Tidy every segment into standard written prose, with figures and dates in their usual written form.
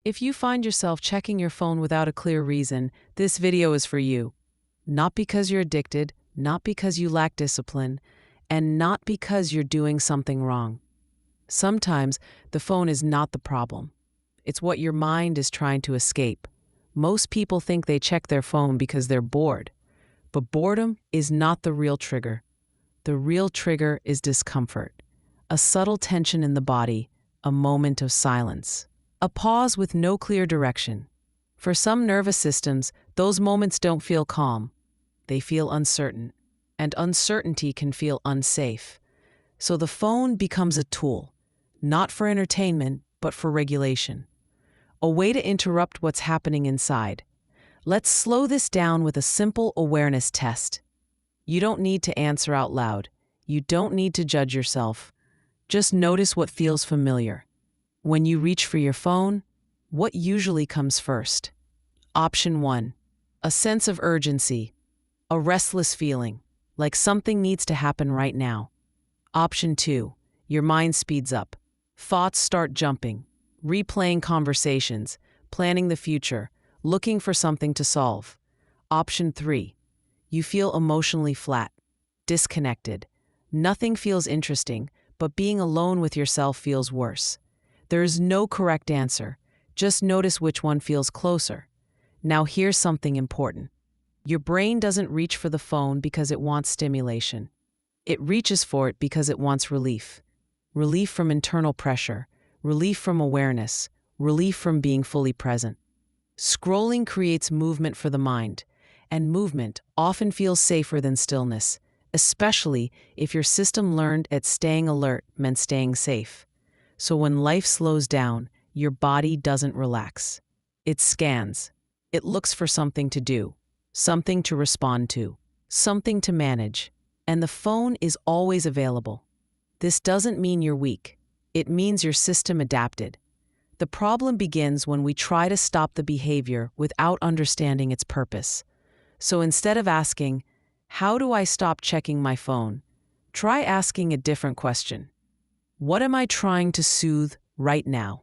If you find yourself checking your phone without a clear reason, this video is for you. Not because you're addicted, not because you lack discipline, and not because you're doing something wrong. Sometimes the phone is not the problem. It's what your mind is trying to escape. Most people think they check their phone because they're bored. But boredom is not the real trigger. The real trigger is discomfort, a subtle tension in the body, a moment of silence, a pause with no clear direction. For some nervous systems, those moments don't feel calm. They feel uncertain, and uncertainty can feel unsafe. So the phone becomes a tool, not for entertainment, but for regulation. A way to interrupt what's happening inside. Let's slow this down with a simple awareness test. You don't need to answer out loud. You don't need to judge yourself. Just notice what feels familiar. When you reach for your phone, what usually comes first? Option 1. A sense of urgency. A restless feeling, like something needs to happen right now. Option 2. Your mind speeds up. Thoughts start jumping, replaying conversations, planning the future, looking for something to solve. Option 3. You feel emotionally flat, disconnected. Nothing feels interesting, but being alone with yourself feels worse. There is no correct answer. Just notice which one feels closer. Now here's something important. Your brain doesn't reach for the phone because it wants stimulation. It reaches for it because it wants relief. Relief from internal pressure, relief from awareness, relief from being fully present. Scrolling creates movement for the mind, and movement often feels safer than stillness, especially if your system learned that staying alert meant staying safe. So when life slows down, your body doesn't relax. It scans. It looks for something to do, something to respond to, something to manage, and the phone is always available. This doesn't mean you're weak. It means your system adapted. The problem begins when we try to stop the behavior without understanding its purpose. So instead of asking, "How do I stop checking my phone?" try asking a different question. What am I trying to soothe right now?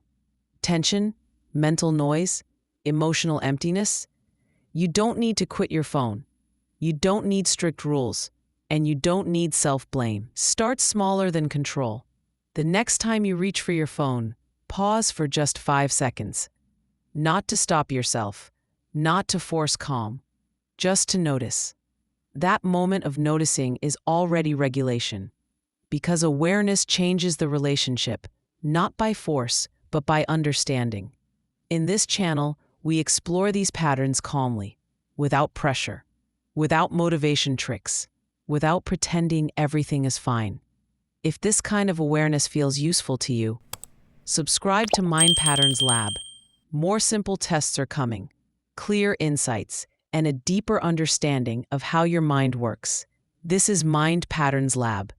Tension? Mental noise? Emotional emptiness? You don't need to quit your phone. You don't need strict rules. And you don't need self-blame. Start smaller than control. The next time you reach for your phone, pause for just 5 seconds. Not to stop yourself, not to force calm, just to notice. That moment of noticing is already regulation, because awareness changes the relationship, not by force, but by understanding. In this channel, we explore these patterns calmly, without pressure, without motivation tricks, without pretending everything is fine. If this kind of awareness feels useful to you, subscribe to Mind Patterns Lab. More simple tests are coming, clear insights, and a deeper understanding of how your mind works. This is Mind Patterns Lab.